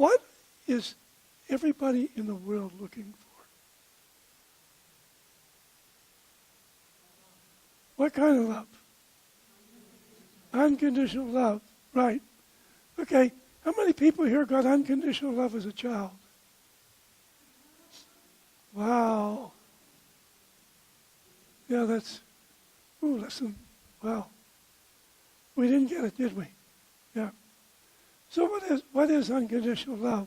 What is everybody in the world looking for? What kind of love? Unconditional love, right. Okay, how many people here got unconditional love as a child? Wow. Yeah, listen, wow. We didn't get it, did we? Yeah. So what is unconditional love?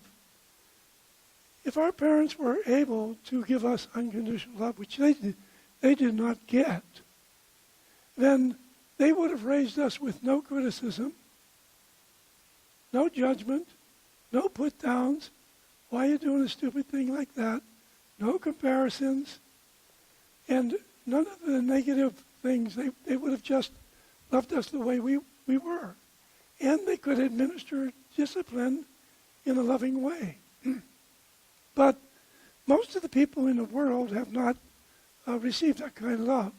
If our parents were able to give us unconditional love, which they did not get, then they would have raised us with no criticism, no judgment, no put-downs. Why are you doing a stupid thing like that? No comparisons, and none of the negative things. They would have just loved us the way we were. And they could administer discipline in a loving way. But most of the people in the world have not received that kind of love.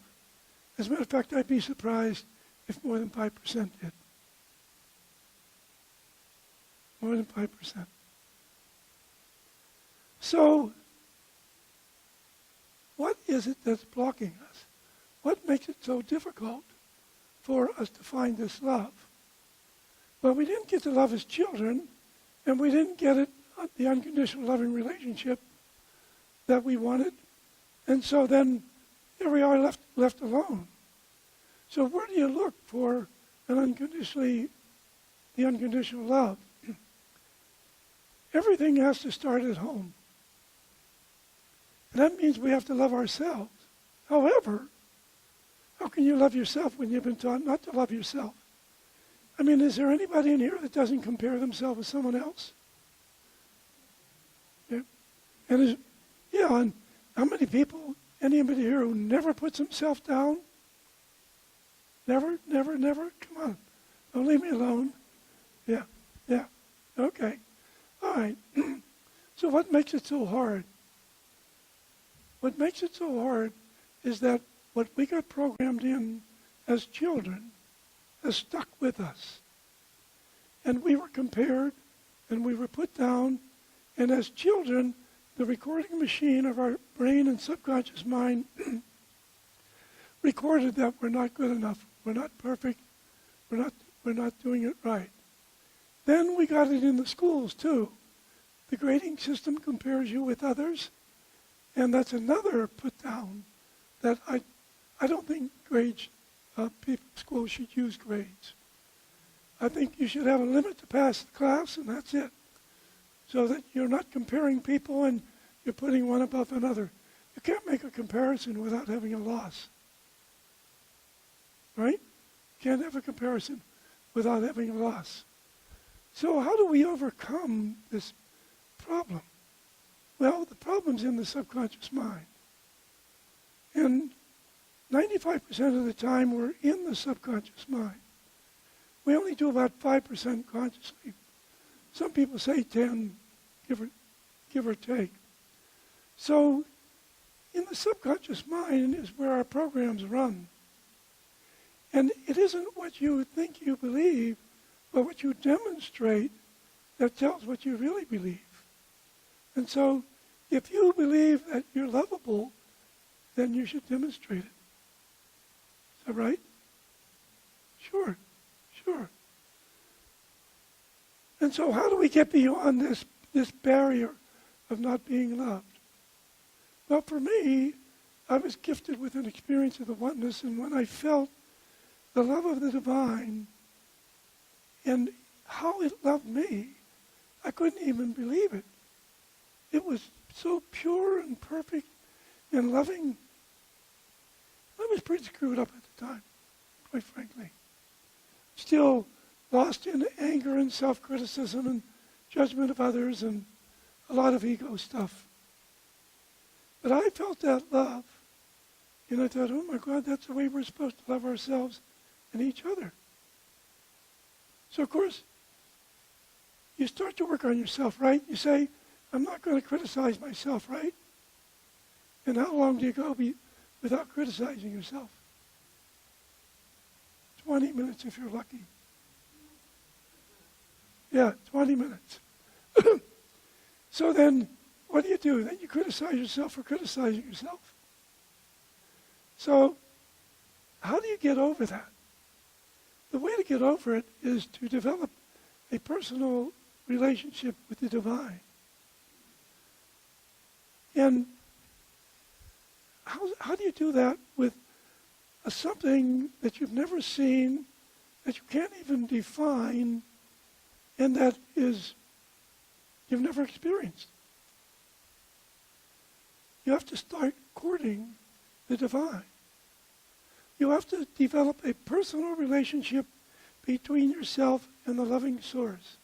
As a matter of fact, I'd be surprised if more than 5% did. More than 5%. So, what is it that's blocking us? What makes it so difficult for us to find this love? Well, we didn't get the love as children, and we didn't get it, the unconditional loving relationship that we wanted. And so then, here we are left alone. So where do you look for the unconditional love? Everything has to start at home. And that means we have to love ourselves. However, how can you love yourself when you've been taught not to love yourself? I mean, is there anybody in here that doesn't compare themselves with someone else? Yeah. And and how many people, anybody here who never puts himself down? Never? Come on. Don't leave me alone. Yeah. Okay. All right. So what makes it so hard? What makes it so hard is that what we got programmed in as children has stuck with us. And we were compared, and we were put down, and as children, the recording machine of our brain and subconscious mind recorded that we're not good enough, we're not perfect, we're not doing it right. Then we got it in the schools too. The grading system compares you with others, and that's another put down that I don't think schools should use grades. I think you should have a limit to pass the class, and that's it. So that you're not comparing people and you're putting one above another. You can't make a comparison without having a loss. Right? You can't have a comparison without having a loss. So how do we overcome this problem? Well, the problem's in the subconscious mind. And 95% of the time we're in the subconscious mind. We only do about 5% consciously. Some people say 10, give or take. So in the subconscious mind is where our programs run. And it isn't what you think you believe, but what you demonstrate that tells what you really believe. And so if you believe that you're lovable, then you should demonstrate it. Is that right? Sure. And so how do we get beyond this barrier of not being loved? Well, for me, I was gifted with an experience of the oneness, and when I felt the love of the divine and how it loved me, I couldn't even believe it. It was so pure and perfect and loving. I was pretty screwed up at the time, quite frankly. Still lost in anger and self-criticism and judgment of others and a lot of ego stuff. But I felt that love, and I thought, oh my God, that's the way we're supposed to love ourselves and each other. So of course, you start to work on yourself, right? You say, I'm not going to criticize myself, right? And how long do you go without criticizing yourself? 20 minutes if you're lucky. Yeah, 20 minutes. So then, what do? Then you criticize yourself for criticizing yourself. So, how do you get over that? The way to get over it is to develop a personal relationship with the divine. And how do you do that with something that you've never seen, that you can't even define, and that is you've never experienced? You have to start courting the divine. You have to develop a personal relationship between yourself and the loving source.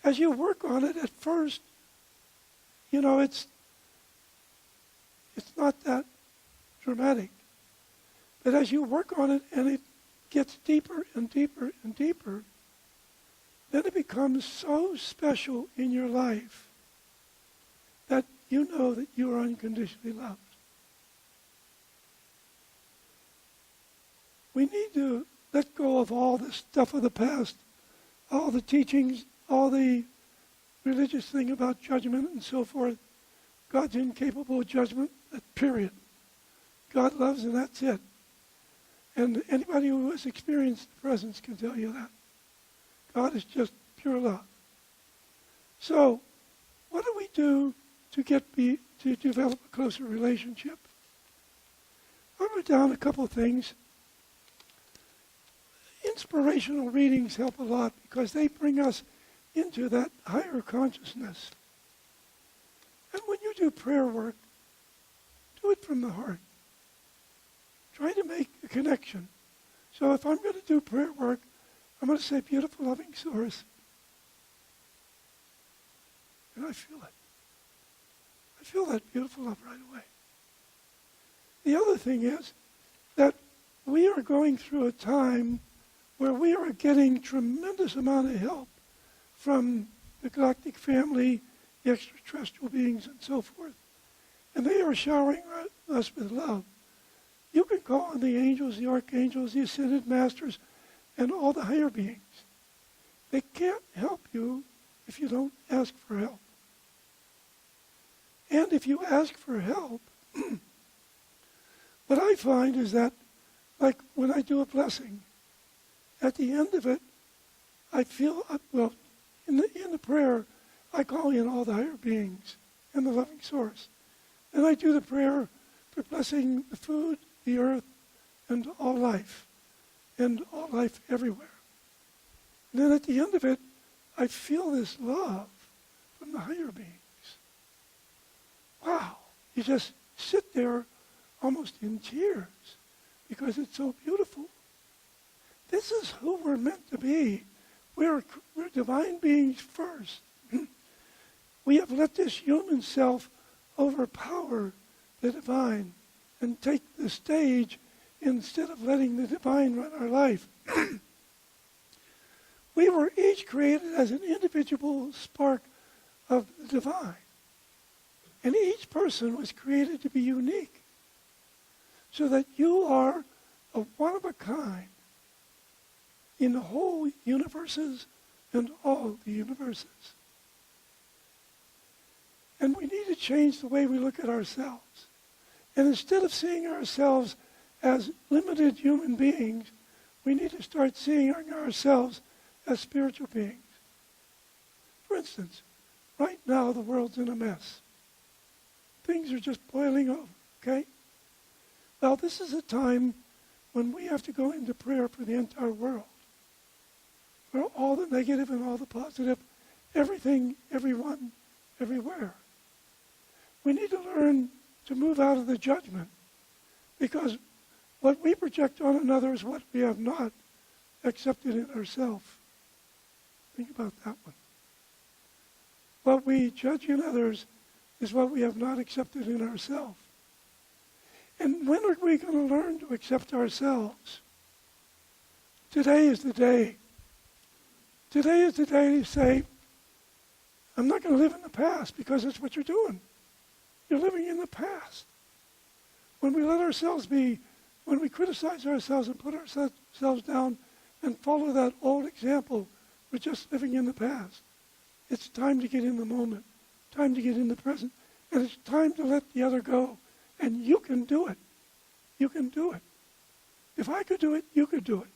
As you work on it at first, it's not that dramatic. But as you work on it and it gets deeper and deeper and deeper, then it becomes so special in your life that you know that you are unconditionally loved. We need to let go of all the stuff of the past, all the teachings, all the religious thing about judgment and so forth. God's incapable of judgment, period. God loves and that's it. And anybody who has experienced the presence can tell you that. God is just pure love. So, what do we do to develop a closer relationship? I wrote down a couple of things. Inspirational readings help a lot because they bring us into that higher consciousness. And when you do prayer work, do it from the heart. Try to make a connection. So if I'm going to do prayer work, I'm going to say, beautiful, loving source. And I feel it. I feel that beautiful love right away. The other thing is that we are going through a time where we are getting tremendous amount of help from the galactic family, the extraterrestrial beings, and so forth. And they are showering us with love. You can call on the angels, the archangels, the ascended masters, and all the higher beings. They can't help you if you don't ask for help. And if you ask for help, what I find is that, like when I do a blessing, at the end of it, I feel, in the prayer, I call in all the higher beings and the loving source. And I do the prayer for blessing the food, the earth, and all life everywhere. And then at the end of it, I feel this love from the higher beings. Wow, you just sit there almost in tears because it's so beautiful. This is who we're meant to be. We're divine beings first. We have let this human self overpower the divine and take the stage instead of letting the divine run our life. We were each created as an individual spark of the divine. And each person was created to be unique. So that you are a one of a kind in the whole universes and all the universes. And we need to change the way we look at ourselves. And instead of seeing ourselves as limited human beings, we need to start seeing ourselves as spiritual beings. For instance, right now the world's in a mess. Things are just boiling over, okay? Well, this is a time when we have to go into prayer for the entire world. For all the negative and all the positive, everything, everyone, everywhere. We need to learn to move out of the judgment because what we project on another is what we have not accepted in ourselves. Think about that one. What we judge in others is what we have not accepted in ourselves. And when are we going to learn to accept ourselves? Today is the day. Today is the day to say, I'm not going to live in the past because that's what you're doing. You're living in the past. When we let ourselves be, when we criticize ourselves and put ourselves down and follow that old example, we're just living in the past. It's time to get in the moment, time to get in the present, and it's time to let the other go. And you can do it. You can do it. If I could do it, you could do it.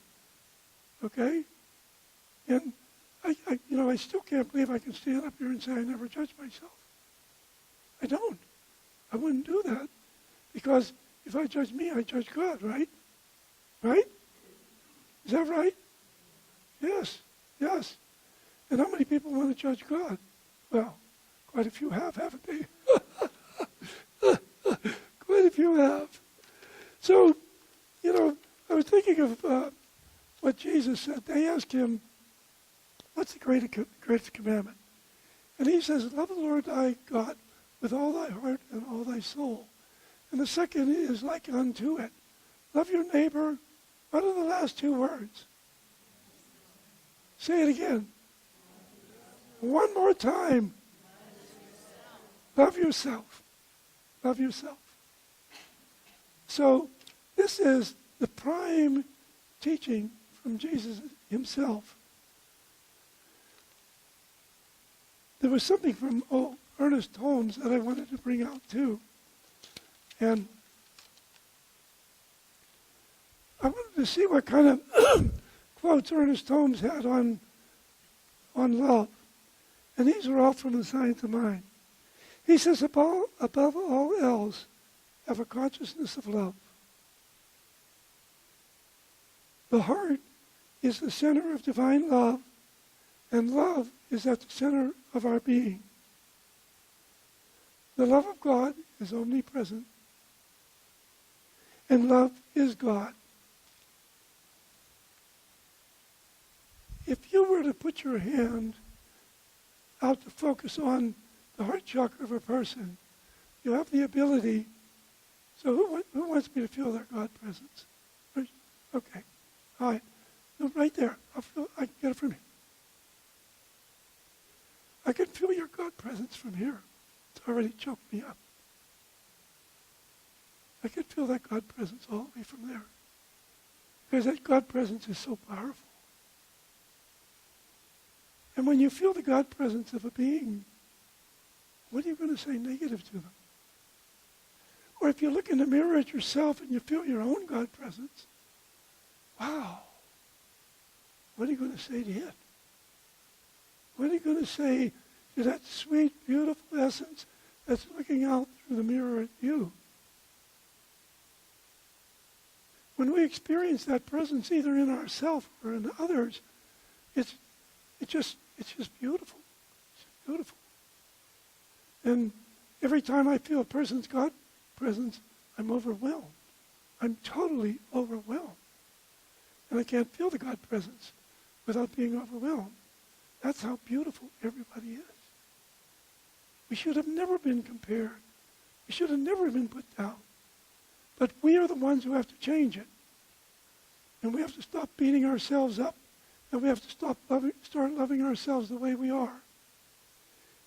Okay? And I still can't believe I can stand up here and say I never judge myself. I don't. I wouldn't do that. Because if I judge me, I judge God, right? Right? Is that right? Yes. Yes. And how many people want to judge God? Well, quite a few have, haven't they? Quite a few have. So, I was thinking of what Jesus said. They asked him, what's the greatest commandment? And he says, love the Lord thy God with all thy heart and all thy soul. And the second is like unto it. Love your neighbor. What are the last two words? Say it again. One more time. Love yourself. Love yourself. So this is the prime teaching from Jesus himself. There was something from Ernest Holmes that I wanted to bring out too. And I wanted to see what kind of quotes Ernest Holmes had on love. And these are all from the Science of Mind. He says, above all else, have a consciousness of love. The heart is the center of divine love, and love is at the center of our being. The love of God is omnipresent, and love is God. If you were to put your hand out to focus on the heart chakra of a person, you have the ability. So who wants me to feel their God presence? Okay. All right. No, right there. I can get it from here. I can feel your God presence from here. It's already choked me up. I can feel that God presence all the way from there. Because that God presence is so powerful. And when you feel the God presence of a being, what are you going to say negative to them? Or if you look in the mirror at yourself and you feel your own God presence, wow, what are you going to say to it? What are you going to say to that sweet, beautiful essence that's looking out through the mirror at you? When we experience that presence either in ourselves or in others, it's just beautiful. It's beautiful. And every time I feel a person's God presence, I'm overwhelmed. I'm totally overwhelmed. And I can't feel the God presence without being overwhelmed. That's how beautiful everybody is. We should have never been compared. We should have never been put down. But we are the ones who have to change it. And we have to stop beating ourselves up. And we have to start loving ourselves the way we are.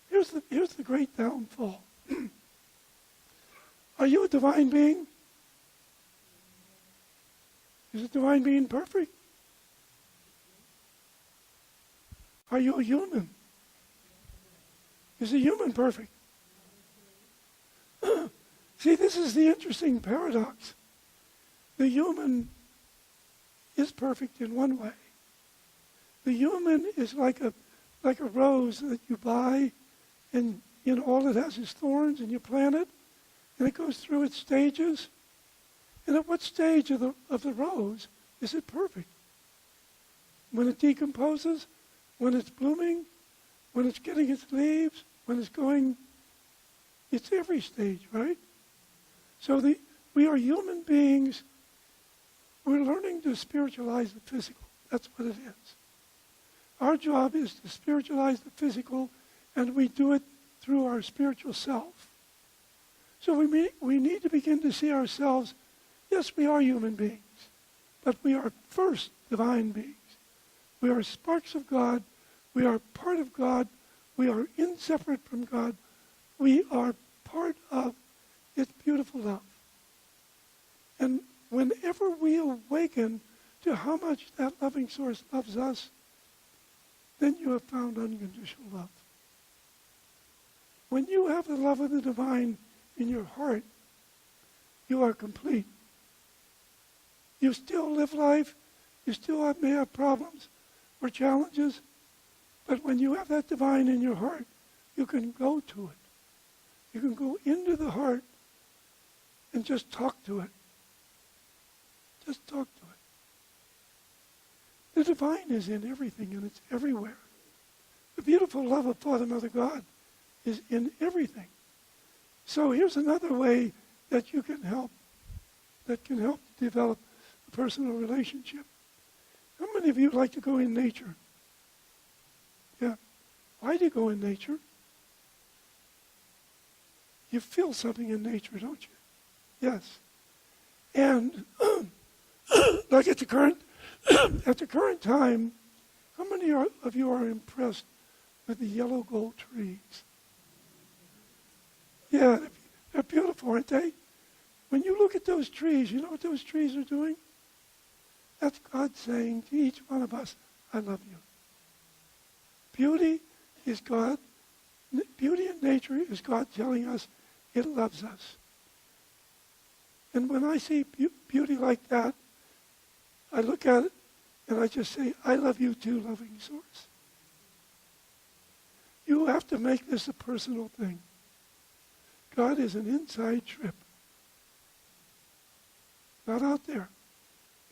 Here's the great downfall. Are you a divine being? Is a divine being perfect? Are you a human? Is a human perfect? See, this is the interesting paradox. The human is perfect in one way. The human is like a rose that you buy, and all it has is thorns, and you plant it, and it goes through its stages. And at what stage of the rose is it perfect? When it decomposes, when it's blooming, when it's getting its leaves, when it's going, it's every stage, right? So we are human beings. We're learning to spiritualize the physical. That's what it is. Our job is to spiritualize the physical, and we do it through our spiritual self. So we need to begin to see ourselves, yes, we are human beings, but we are first divine beings. We are sparks of God. We are part of God. We are inseparate from God. We are part of its beautiful love. And whenever we awaken to how much that loving source loves us, then you have found unconditional love. When you have the love of the divine in your heart, you are complete. You still live life, you still may have problems or challenges, but when you have that divine in your heart, you can go to it. You can go into the heart and just talk to it. Just talk to it. The divine is in everything, and it's everywhere. The beautiful love of Father, Mother, God is in everything. So here's another way that you can help, that can help develop a personal relationship. How many of you like to go in nature? Yeah. Why do you go in nature? You feel something in nature, don't you? Yes. And like at the current time, how many of you are impressed with the yellow gold trees? Yeah, they're beautiful, aren't they? When you look at those trees, you know what those trees are doing? That's God saying to each one of us, I love you. Beauty is God. Beauty in nature is God telling us it loves us. And when I see beauty like that, I look at it and I just say, I love you too, loving source. You have to make this a personal thing. God is an inside trip. Not out there.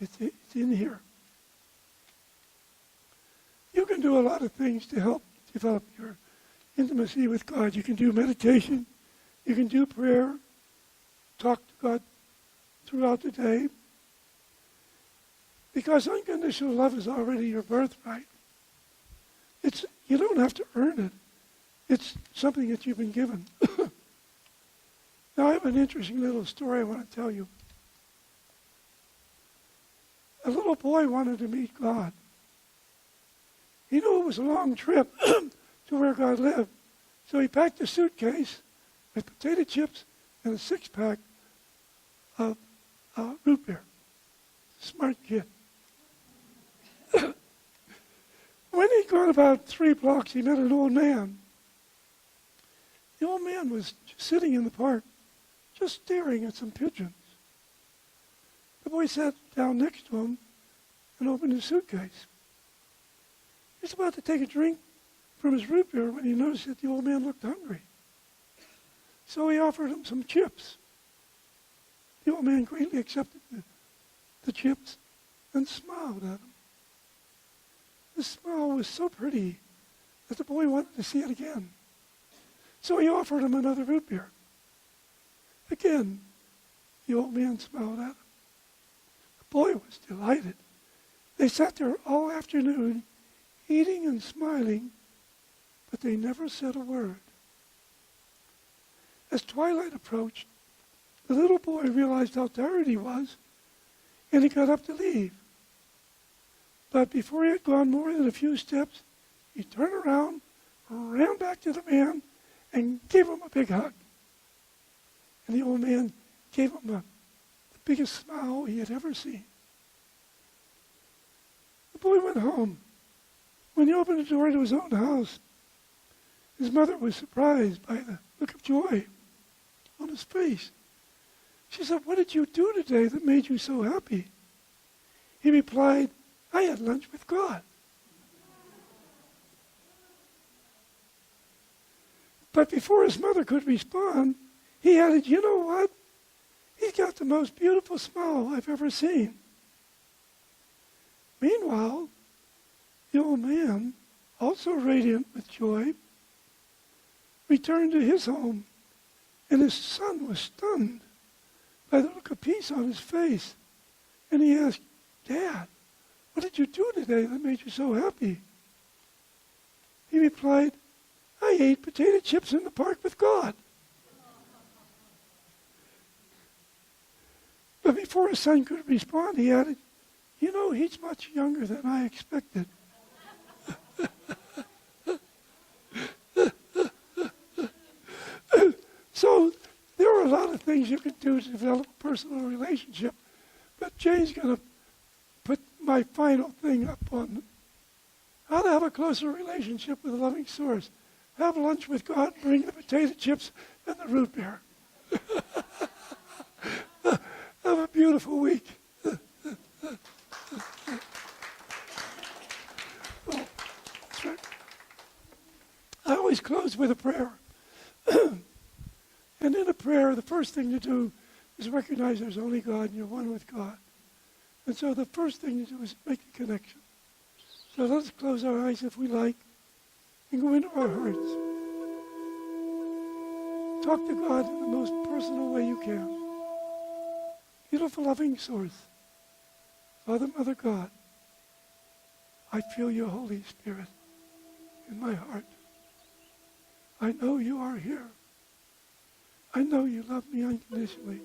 It's in here. You can do a lot of things to help develop your intimacy with God. You can do meditation. You can do prayer. Talk to God throughout the day. Because unconditional love is already your birthright. You don't have to earn it. It's something that you've been given. Now I have an interesting little story I want to tell you. A little boy wanted to meet God. He knew it was a long trip to where God lived. So he packed a suitcase with potato chips and a six-pack of root beer. Smart kid. When he got about 3 blocks, he met an old man. The old man was sitting in the park, just staring at some pigeons. The boy sat down next to him and opened his suitcase. He was about to take a drink from his root beer when he noticed that the old man looked hungry. So he offered him some chips. The old man greatly accepted the chips and smiled at him. The smile was so pretty that the boy wanted to see it again. So he offered him another root beer. Again, the old man smiled at him. The boy was delighted. They sat there all afternoon, eating and smiling, but they never said a word. As twilight approached, the little boy realized how tired he was, and he got up to leave. But before he had gone more than a few steps, he turned around, ran back to the man, and gave him a big hug. And the old man gave him the biggest smile he had ever seen. The boy went home. When he opened the door to his own house, his mother was surprised by the look of joy on his face. She said, "What did you do today that made you so happy?" He replied, "I had lunch with God." But before his mother could respond, he added, "You know what? He's got the most beautiful smile I've ever seen." Meanwhile, the old man, also radiant with joy, returned to his home, and his son was stunned by the look of peace on his face. And he asked, "Dad, what did you do today that made you so happy?" He replied, "I ate potato chips in the park with God." But before his son could respond, he added, "You know, he's much younger than I expected." So there are a lot of things you can do to develop a personal relationship. But Jay's going to put my final thing up on how to have a closer relationship with a loving source. have lunch with God, bring the potato chips and the root beer. Have a beautiful week. Well, that's right. I always close with a prayer. And in a prayer, the first thing to do is recognize there's only God and you're one with God. And so the first thing to do is make a connection. So let's close our eyes if we like and go into our hearts. Talk to God in the most personal way you can. Beautiful, loving source. Father, Mother, God, I feel your Holy Spirit in my heart. I know you are here. I know you love me unconditionally.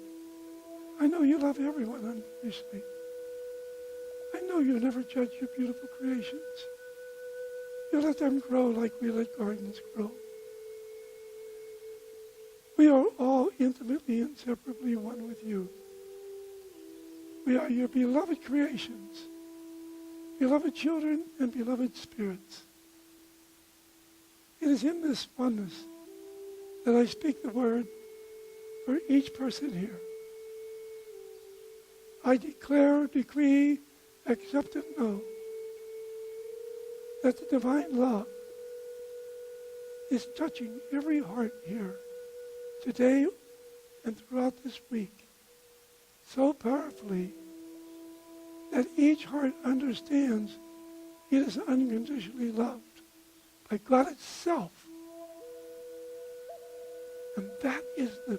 I know you love everyone unconditionally. I know you never judge your beautiful creations. You let them grow like we let gardens grow. We are all intimately, inseparably one with you. We are your beloved creations, beloved children and beloved spirits. It is in this oneness that I speak the word for each person here. I declare, decree, accept and know that the divine love is touching every heart here today and throughout this week so powerfully that each heart understands it is unconditionally loved by God itself. And that is the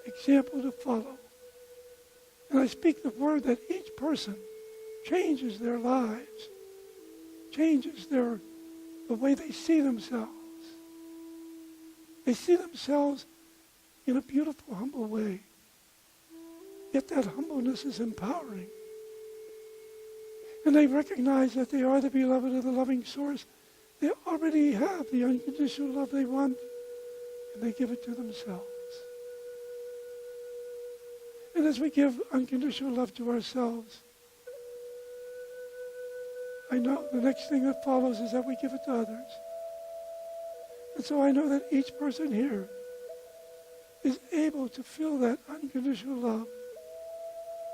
example to follow. And I speak the word that each person changes their lives, changes the way they see themselves. They see themselves in a beautiful, humble way. Yet that humbleness is empowering. And they recognize that they are the beloved of the loving source. They already have the unconditional love they want, and they give it to themselves. And as we give unconditional love to ourselves, I know the next thing that follows is that we give it to others. And so I know that each person here is able to feel that unconditional love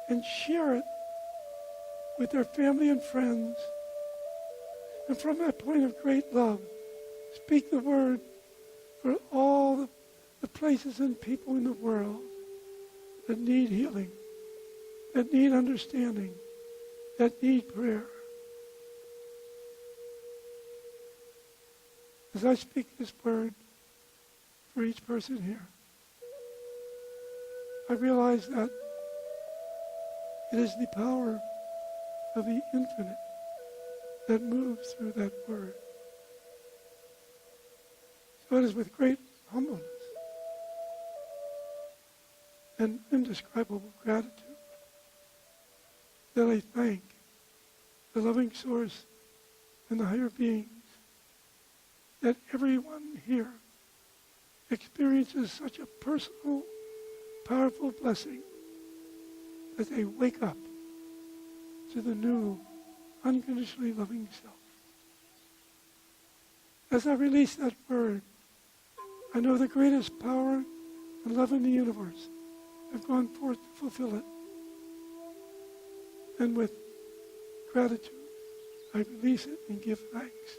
and share it with their family and friends. And from that point of great love, speak the word for all the places and people in the world that need healing, that need understanding, that need prayer. As I speak this word for each person here, I realize that it is the power of the infinite that moves through that word. So it is with great humbleness and indescribable gratitude that I thank the loving source and the higher beings that everyone here experiences such a personal, powerful blessing that they wake up to the new, unconditionally loving self. As I release that word, I know the greatest power and love in the universe have gone forth to fulfill it. And with gratitude, I release it and give thanks,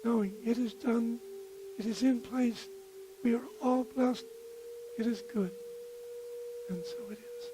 knowing it is done, it is in place, we are all blessed, it is good, and so it is.